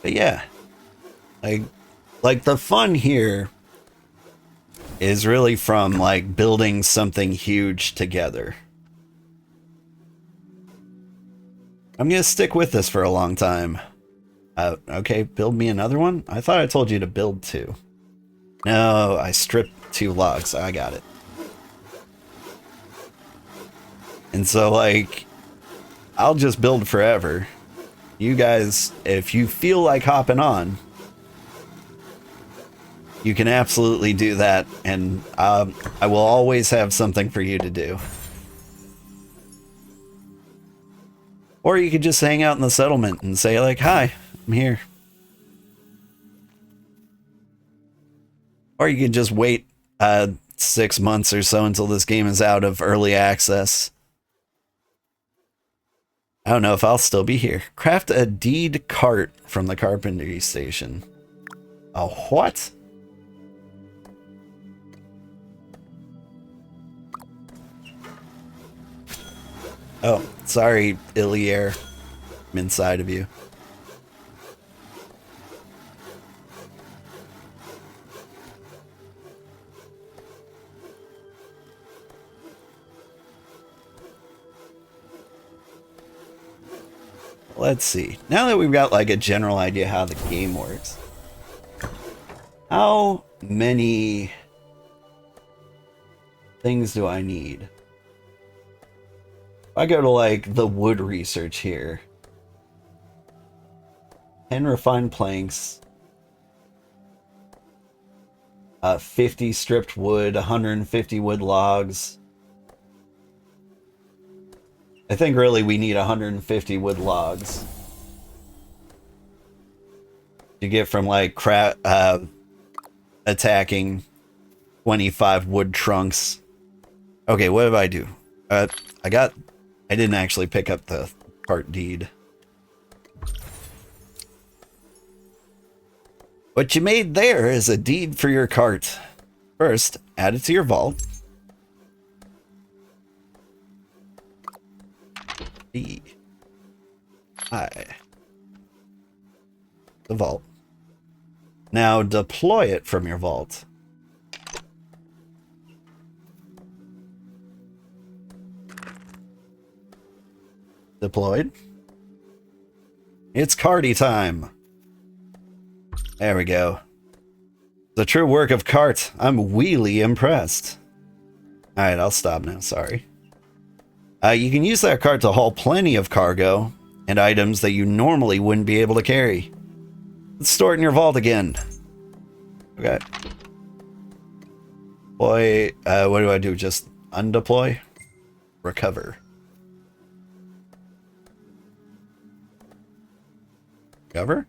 But yeah, like the fun here is really from like building something huge together. I'm gonna stick with this for a long time. Okay, build me another one? I thought I told you to build two. No, I stripped 2 logs. I got it. And so, like, I'll just build forever. You guys, if you feel like hopping on, you can absolutely do that, and I will always have something for you to do. Or you could just hang out in the settlement and say, like, hi, I'm here. Or you could just wait 6 months or so until this game is out of early access. I don't know if I'll still be here. Craft a deed cart from the carpentry station. A what? Oh, sorry, Illier. I'm inside of you. Let's see. Now that we've got like a general idea how the game works, how many things do I need? If I go to like the wood research here, 10 refined planks, 50 stripped wood, 150 wood logs. I think really we need 150 wood logs to get from like attacking 25 wood trunks. Okay, what did I do? I didn't actually pick up the cart deed. What you made there is a deed for your cart. First, add it to your vault. The vault. Now deploy it from your vault. Deployed. It's carty time. There we go. The true work of cart. I'm really impressed. Alright, I'll stop now, sorry. You can use that cart to haul plenty of cargo and items that you normally wouldn't be able to carry. Let's store it in your vault again. Okay. Boy, what do I do? Just undeploy? Recover. Recover?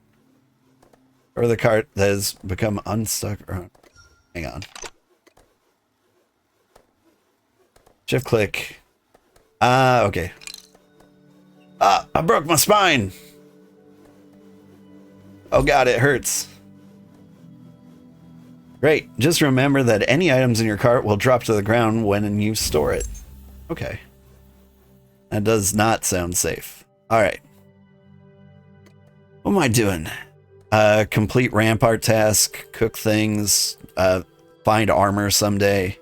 Or the cart that has become unstuck. Hang on. Shift click. Okay. I broke my spine. Oh god, it hurts. Great. Just remember that any items in your cart will drop to the ground when you store it. Okay. That does not sound safe. Alright. What am I doing? Complete rampart task, cook things, find armor someday.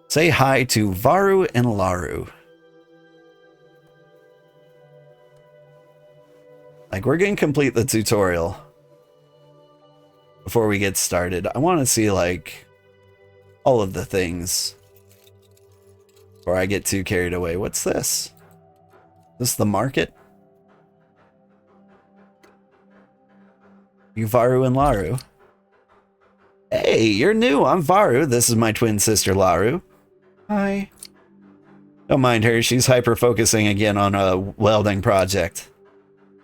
Say hi to Varu and Laru. Like, we're gonna complete the tutorial before we get started. I want to see, like, all of the things before I get too carried away. What's this? This the market? You Varu and Laru. Hey, you're new. I'm Varu. This is my twin sister, Laru. Hi. Don't mind her. She's hyper-focusing again on a welding project.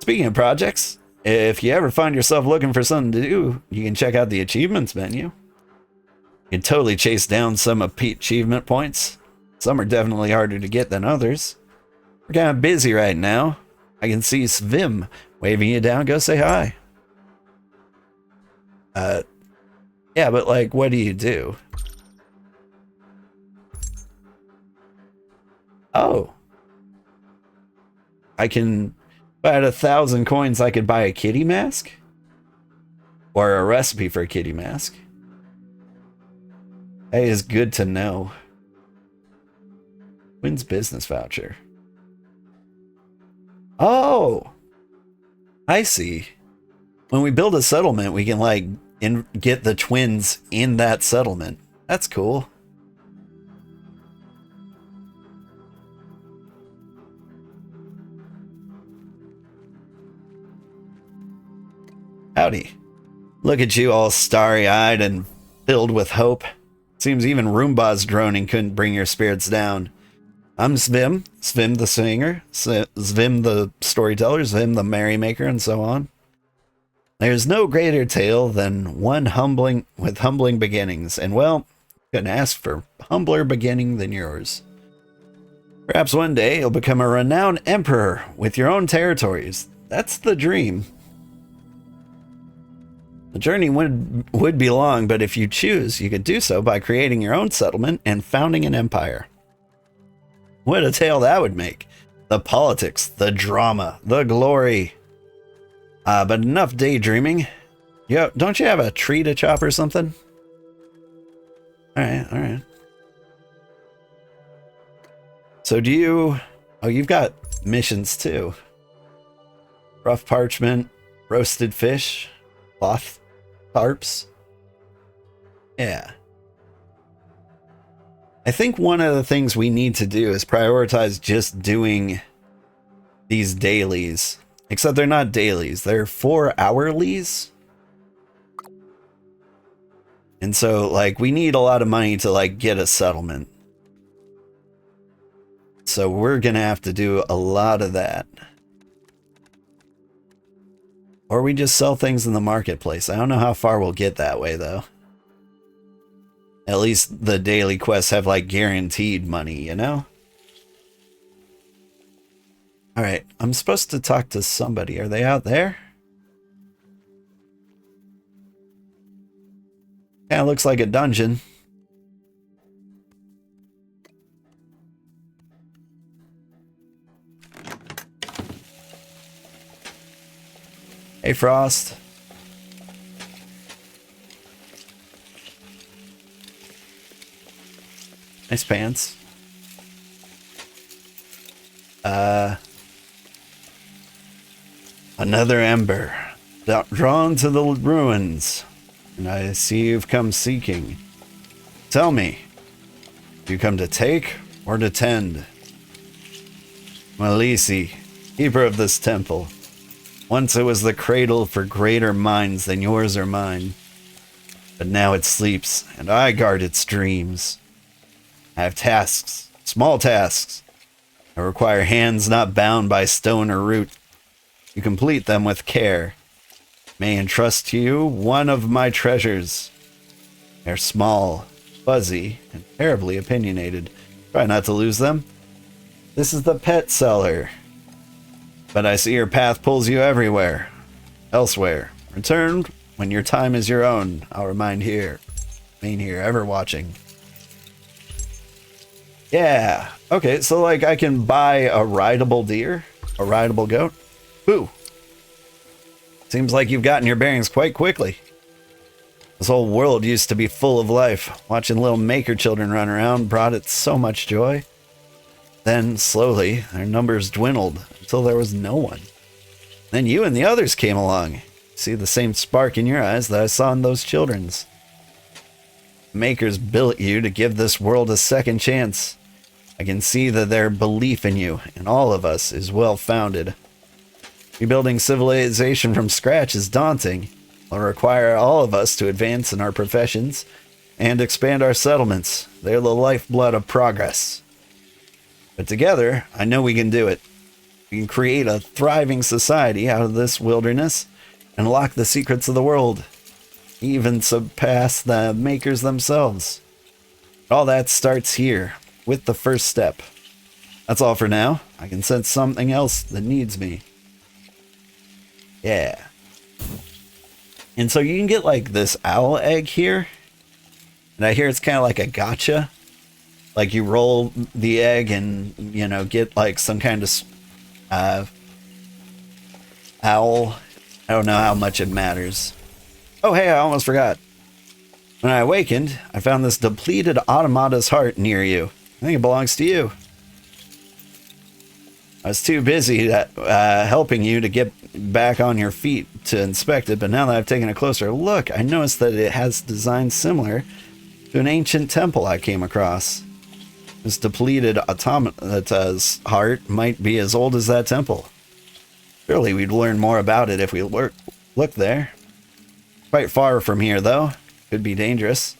Speaking of projects, if you ever find yourself looking for something to do, you can check out the achievements menu. You can totally chase down some achievement points. Some are definitely harder to get than others. We're kind of busy right now. I can see Svim waving you down. Go say hi. Yeah, but like, what do you do? Oh. I can, if I had 1,000 coins, I could buy a kitty mask? Or a recipe for a kitty mask. That is good to know. Wins business voucher. Oh! I see. When we build a settlement, we can, like, get the twins in that settlement. That's cool. Howdy. Look at you all starry-eyed and filled with hope. Seems even Roomba's droning couldn't bring your spirits down. I'm Svim, Svim the singer, Svim the storyteller, Svim the merrymaker, and so on. There's no greater tale than one with humbling beginnings, and well, couldn't ask for humbler beginning than yours. Perhaps one day you'll become a renowned emperor with your own territories. That's the dream. The journey would be long, but if you choose, you could do so by creating your own settlement and founding an empire. What a tale that would make. The politics, the drama, the glory. But enough daydreaming. Don't you have a tree to chop or something? Alright. So do you... Oh, you've got missions too. Rough parchment, roasted fish, cloth tarps. Yeah. I think one of the things we need to do is prioritize just doing these dailies. Except they're not dailies, they're 4-hourlies. And so, like, we need a lot of money to, like, get a settlement. So we're gonna have to do a lot of that. Or we just sell things in the marketplace. I don't know how far we'll get that way, though. At least the daily quests have, like, guaranteed money, you know? Alright, I'm supposed to talk to somebody. Are they out there? Kinda looks like a dungeon. Hey, Frost. Nice pants. Another ember. Drawn to the ruins. And I see you've come seeking. Tell me, do you come to take or to tend? Malisi, keeper of this temple. Once it was the cradle for greater minds than yours or mine. But now it sleeps, and I guard its dreams. I have tasks, small tasks. I require hands not bound by stone or root. You complete them with care. May entrust to you one of my treasures. They're small, fuzzy, and terribly opinionated. Try not to lose them. This is the pet seller. But I see your path pulls you everywhere. Elsewhere. Return when your time is your own. I'll remain here, ever watching. Yeah. Okay, so like I can buy a rideable deer, a rideable goat. Boo. Seems like you've gotten your bearings quite quickly. This whole world used to be full of life. Watching little maker children run around brought it so much joy. Then, slowly, their numbers dwindled until there was no one. Then you and the others came along. See the same spark in your eyes that I saw in those children's. Makers built you to give this world a second chance. I can see that their belief in you and all of us is well founded. Rebuilding civilization from scratch is daunting. It'll require all of us to advance in our professions and expand our settlements. They're the lifeblood of progress. But together, I know we can do it. We can create a thriving society out of this wilderness and unlock the secrets of the world. Even surpass the makers themselves. All that starts here, with the first step. That's all for now. I can sense something else that needs me. Yeah. And so you can get like this owl egg here. And I hear it's kind of like a gotcha. Like you roll the egg and, you know, get like some kind of owl. I don't know how much it matters. Oh, hey, I almost forgot. When I awakened, I found this depleted automata's heart near you. I think it belongs to you. I was too busy helping you to get back on your feet to inspect it, but now that I've taken a closer look, I noticed that it has design similar to an ancient temple I came across. This depleted automata's heart might be as old as that temple. Surely we'd learn more about it if we look there. Quite far from here, though. Could be dangerous.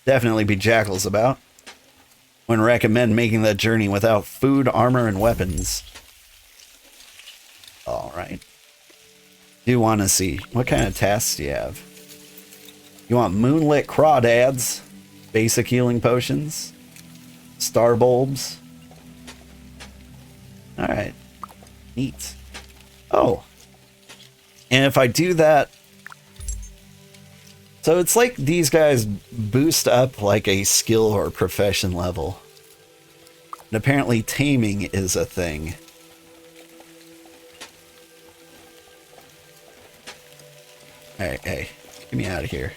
Definitely be jackals about. Wouldn't recommend making that journey without food, armor, and weapons. Alright. Do want to see. What kind of tasks do you have? You want moonlit crawdads, basic healing potions, star bulbs. Alright. Neat. Oh. And if I do that... So it's like these guys boost up like a skill or profession level. And apparently taming is a thing. Alright, hey, get me out of here.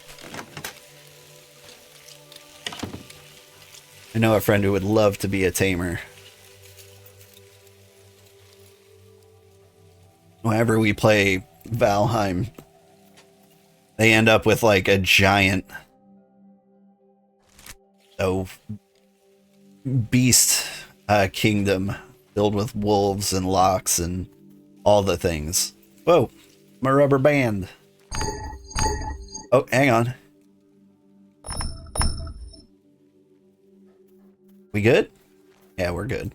I know a friend who would love to be a tamer. Whenever we play Valheim, they end up with like a giant beast kingdom filled with wolves and locks and all the things. Whoa, my rubber band. Oh, hang on. We good? Yeah, we're good.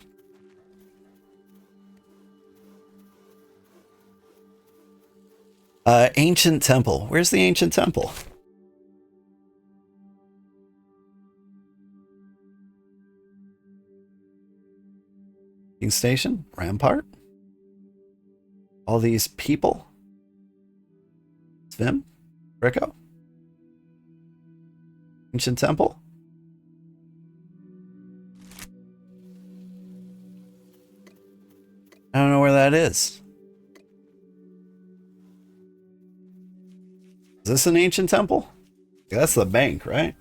Ancient temple. Where's the ancient temple? King Station? Rampart? All these people? Svim? Rico? Ancient temple? I don't know where that is. Is this an ancient temple? That's the bank, right?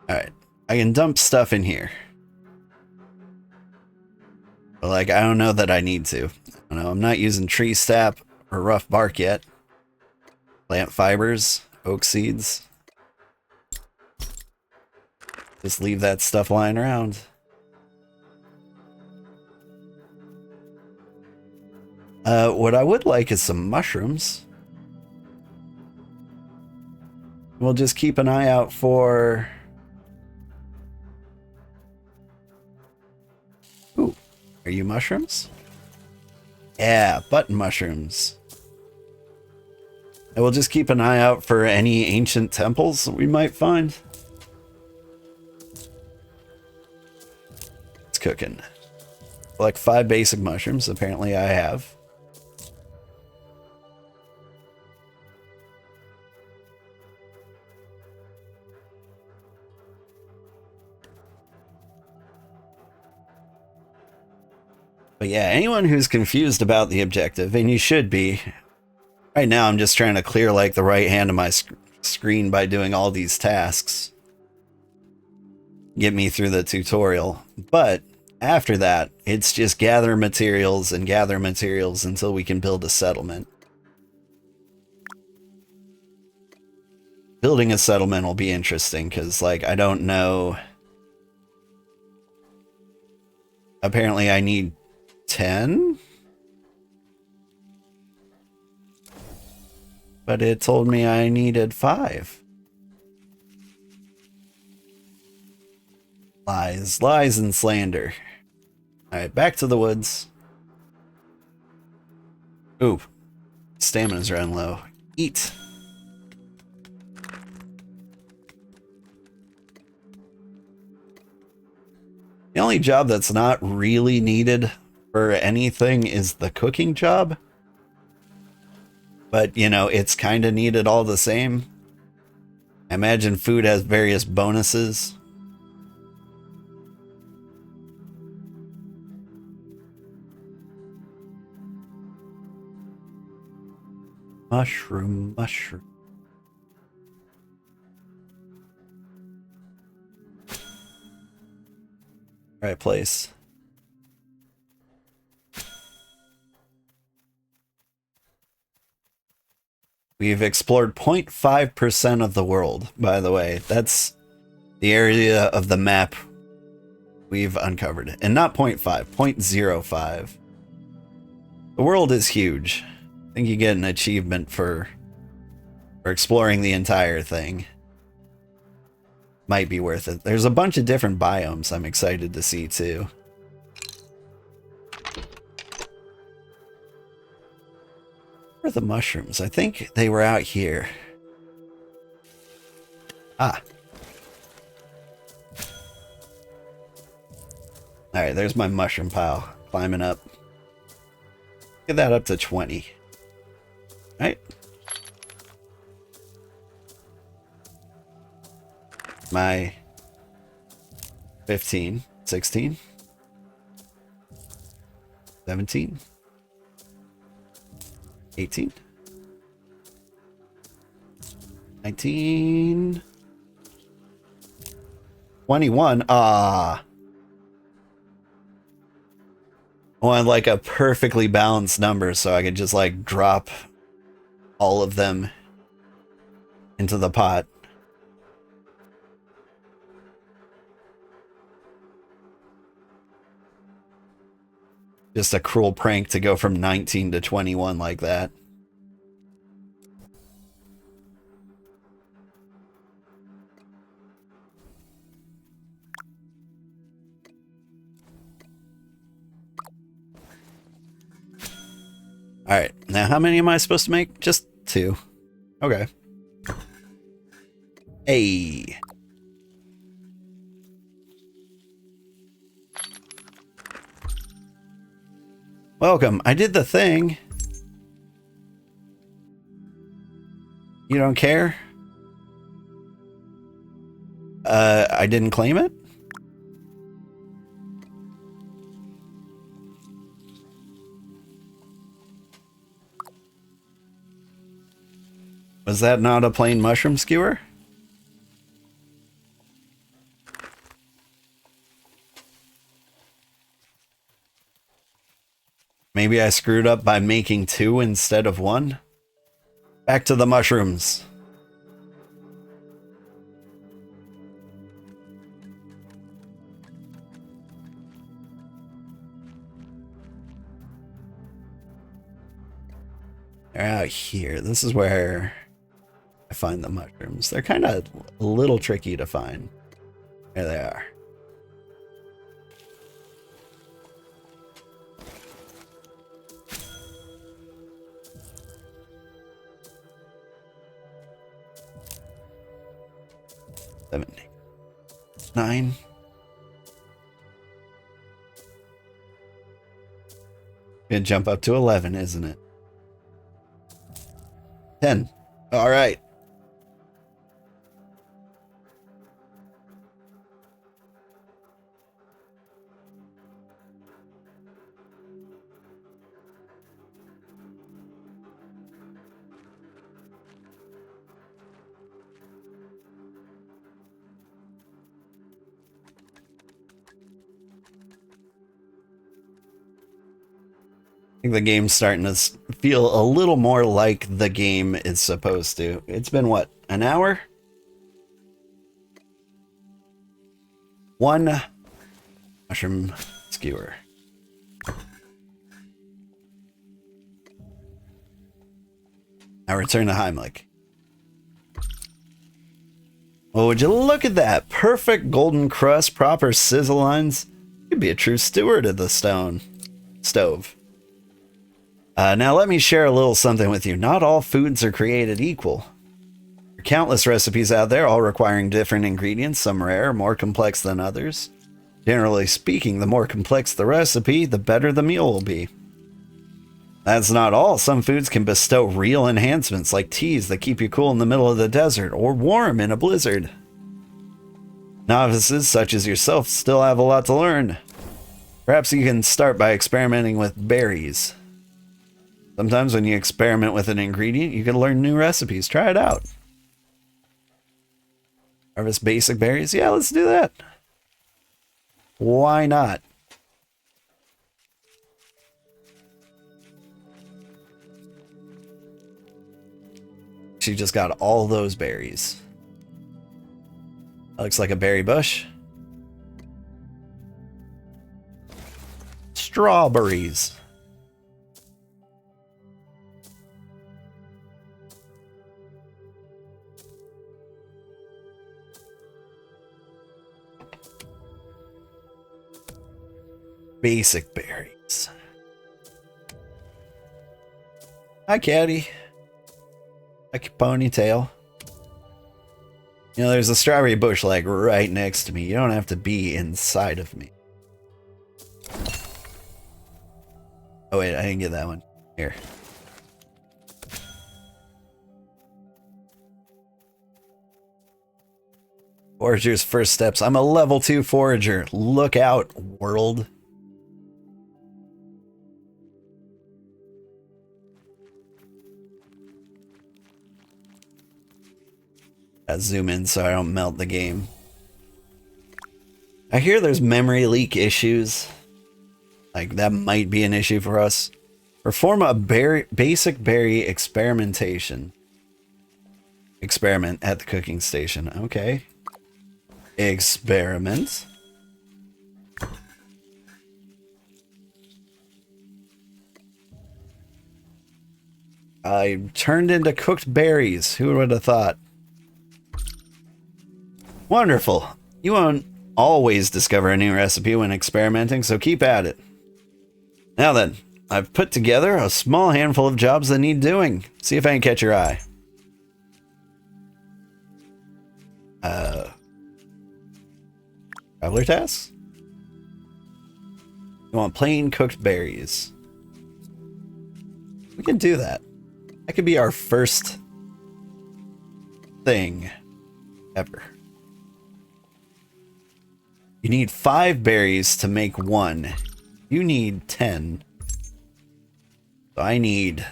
Alright. I can dump stuff in here. But like, I don't know that I need to. I don't know, I'm not using tree sap or rough bark yet. Plant fibers, oak seeds. Just leave that stuff lying around. What I would like is some mushrooms. We'll just keep an eye out for... Ooh, are you mushrooms? Yeah, button mushrooms. And we'll just keep an eye out for any ancient temples we might find. It's cooking. Like 5 basic mushrooms, apparently I have. But yeah, anyone who's confused about the objective, and you should be, right now I'm just trying to clear like the right hand of my screen by doing all these tasks. Get me through the tutorial. But after that, it's just gather materials and gather materials until we can build a settlement. Building a settlement will be interesting because, like, I don't know. Apparently I need 10? But it told me I needed 5. Lies, lies, and slander. Alright, back to the woods. Ooh, stamina's running low. Eat. The only job that's not really needed for anything is the cooking job. But, you know, it's kind of needed all the same. I imagine food has various bonuses. Mushroom, mushroom. Right place. We've explored 0.5% of the world, by the way. That's the area of the map we've uncovered. And not 0.5, 0.05. The world is huge. I think you get an achievement for exploring the entire thing. Might be worth it. There's a bunch of different biomes I'm excited to see too. Where are the mushrooms? I think they were out here. Ah. Alright, there's my mushroom pile. Climbing up. Get that up to 20. Alright. My 15, 16, 17, 18, 19, 21. Ah. I want like a perfectly balanced number so I could just like drop all of them into the pot. Just a cruel prank to go from 19 to 21 like that. Alright, now how many am I supposed to make? Just 2. Okay. Hey. Welcome. I did the thing. You don't care? I didn't claim it? Was that not a plain mushroom skewer? Maybe I screwed up by making 2 instead of 1? Back to the mushrooms. They're out here. This is where I find the mushrooms. They're kind of a little tricky to find. There they are. Seven, 9. Gonna jump up to 11, isn't it? 10. All right. I think the game's starting to feel a little more like the game is supposed to. It's been, what, an hour? 1 mushroom skewer. Now return to Heimlich. Well, would you look at that? Perfect golden crust, proper sizzle lines. You'd be a true steward of the stove. Now let me share a little something with you. Not all foods are created equal. There are countless recipes out there, all requiring different ingredients, some rare, more complex than others. Generally speaking, the more complex the recipe, the better the meal will be. That's not all. Some foods can bestow real enhancements, like teas that keep you cool in the middle of the desert or warm in a blizzard. Novices such as yourself still have a lot to learn. Perhaps you can start by experimenting with berries. Sometimes when you experiment with an ingredient, you can learn new recipes. Try it out. Harvest basic berries? Yeah, let's do that. Why not? She just got all those berries. That looks like a berry bush. Strawberries. Basic berries. Hi, Caddy. Like your ponytail. You know, there's a strawberry bush like right next to me. You don't have to be inside of me. Oh wait, I didn't get that one. Here. Forager's first steps. I'm a level 2 forager. Look out, world. Gotta zoom in so I don't melt the game. I hear there's memory leak issues. Like, that might be an issue for us. Perform a basic berry experimentation. Experiment at the cooking station. Okay. Experiment. I turned into cooked berries. Who would have thought? Wonderful. You won't always discover a new recipe when experimenting, so keep at it. Now then, I've put together a small handful of jobs that need doing. See if I can catch your eye. Traveler tasks? You want plain cooked berries. We can do that. That could be our first thing ever. You need 5 berries to make 1. You need 10. So I need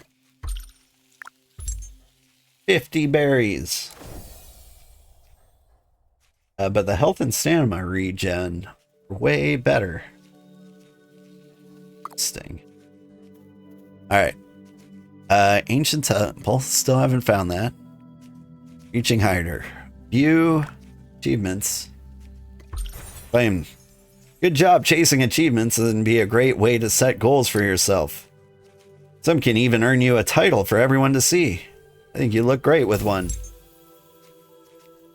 50 berries. But the health and stamina regen are way better. Interesting. Alright. Ancient Temple. Still haven't found that. Reaching Hider. View achievements. Claim. Good job chasing achievements and be a great way to set goals for yourself. Some can even earn you a title for everyone to see. I think you look great with one.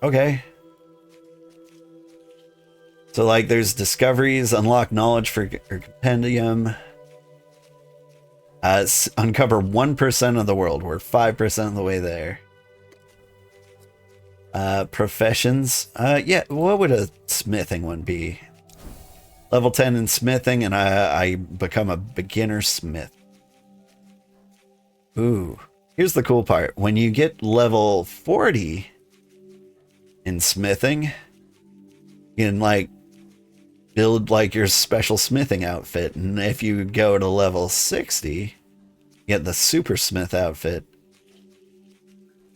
Okay. So like there's discoveries, unlock knowledge for compendium. Uncover 1% of the world. We're 5% of the way there. Professions. Yeah, what would a smithing one be? Level 10 in smithing, and I become a beginner smith. Ooh. Here's the cool part. When you get level 40 in smithing, you can, like, build, like, your special smithing outfit. And if you go to level 60, you get the super smith outfit.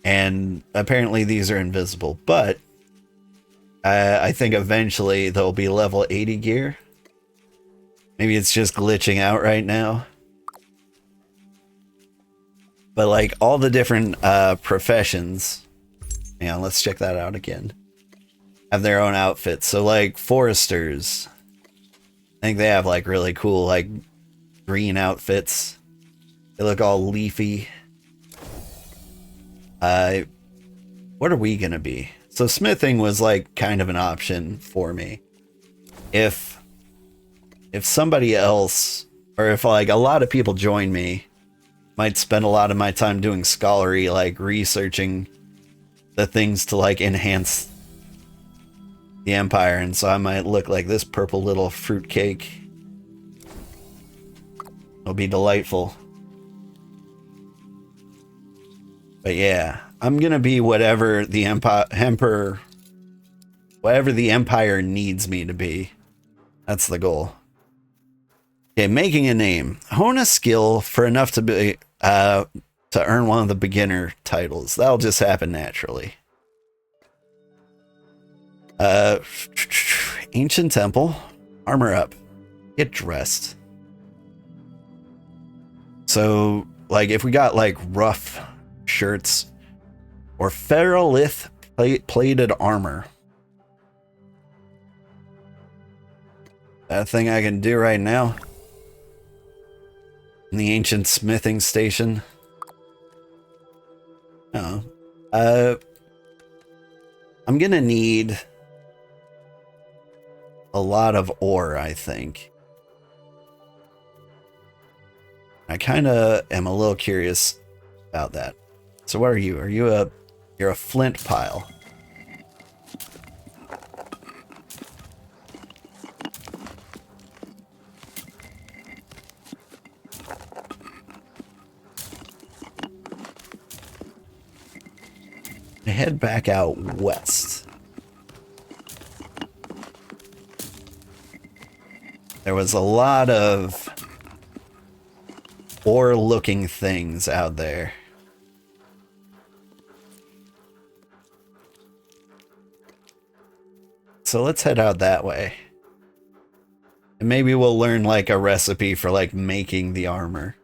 And apparently these are invisible, but I think eventually there'll be level 80 gear. Maybe it's just glitching out right now. But like all the different professions, yeah, let's check that out again, have their own outfits. So like foresters, I think they have like really cool like green outfits. They look all leafy. What are we gonna be? So smithing was like kind of an option for me. If somebody else, or if like a lot of people join me, might spend a lot of my time doing scholarly, like researching the things to like enhance the empire, and so I might look like this purple little fruitcake. It'll be delightful. But yeah, I'm gonna be whatever the emperor, whatever the empire needs me to be. That's the goal. Okay, making a name. Hone a skill for enough to be to earn one of the beginner titles. That'll just happen naturally. Ancient temple. Armor up. Get dressed. So, like, if we got like rough shirts or ferrolith plated armor. That thing I can do right now. In the ancient smithing station. Oh. I'm gonna need a lot of ore, I think. I kind of am a little curious about that. So what are you? You're a flint pile. I head back out west. There was a lot of ore-looking things out there. So let's head out that way. And maybe we'll learn like a recipe for like making the armor.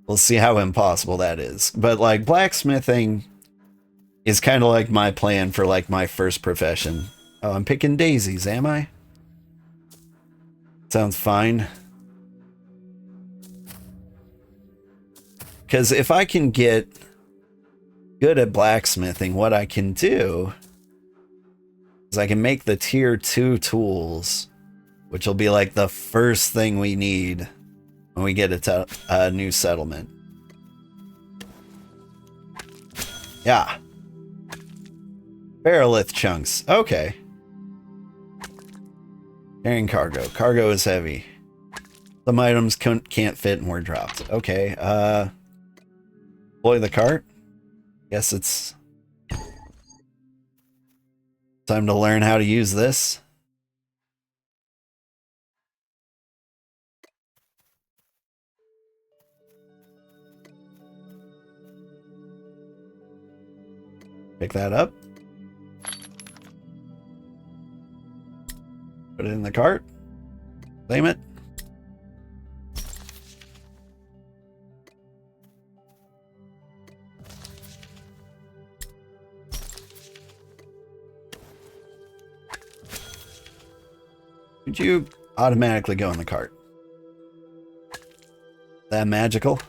We'll see how impossible that is. But like blacksmithing is kind of like my plan for like my first profession. Oh, I'm picking daisies, am I? Sounds fine. Because if I can get good at blacksmithing, what I can do is I can make the tier 2 tools, which will be like the first thing we need when we get a new settlement. Yeah. Ferrolith chunks. Okay. Carrying cargo. Cargo is heavy. Some items can't fit and were dropped. Okay. Deploy the cart. Guess it's time to learn how to use this. Pick that up. Put it in the cart. Claim it. Could you automatically go in the cart? That magical?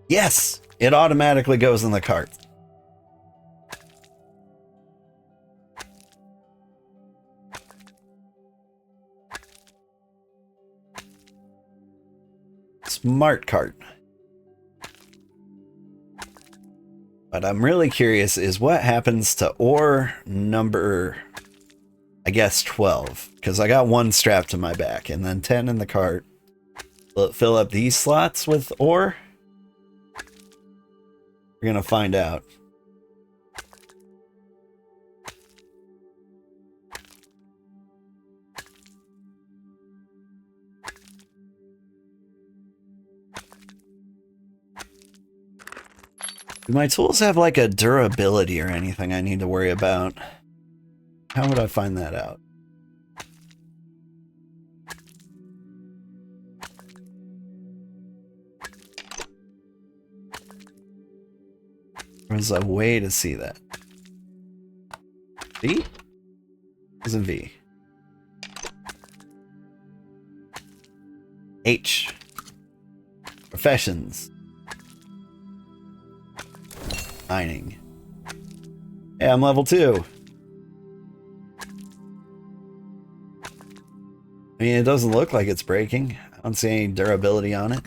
Yes! It automatically goes in the cart. Smart cart. But I'm really curious is what happens to ore number, I guess, 12. Because I got 1 strapped to my back and then 10 in the cart. Will it fill up these slots with ore? We're going to find out. Do my tools have like a durability or anything I need to worry about? How would I find that out? There's a way to see that. V? Is a V. H. Professions. Mining. Yeah, I'm level 2. I mean, it doesn't look like it's breaking. I don't see any durability on it.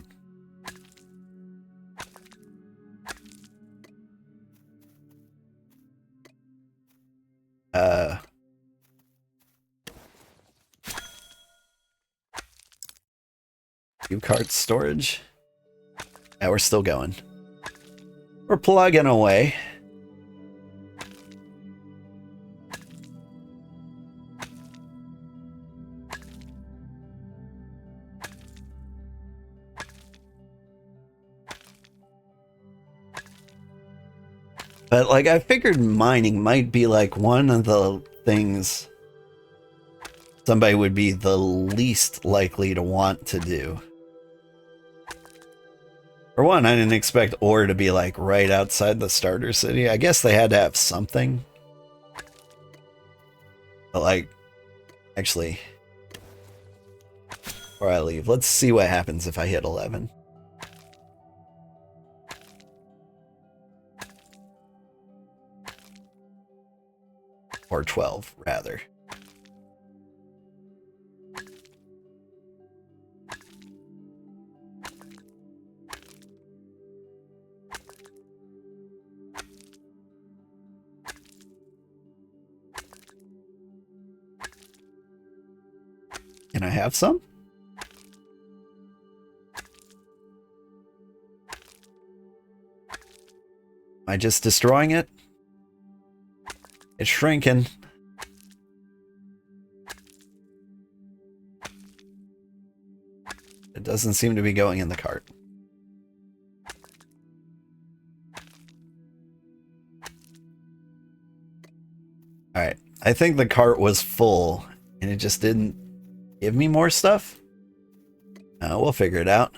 2 cart storage. Yeah, we're still going. We're plugging away. But, like, I figured mining might be, like, one of the things somebody would be the least likely to want to do. For one, I didn't expect ore to be, like, right outside the starter city. I guess they had to have something. But, like, actually, before I leave, let's see what happens if I hit 11. Or 12, rather. Can I have some? Am I just destroying it? It's shrinking. It doesn't seem to be going in the cart. Alright, I think the cart was full, and it just didn't give me more stuff. We'll figure it out.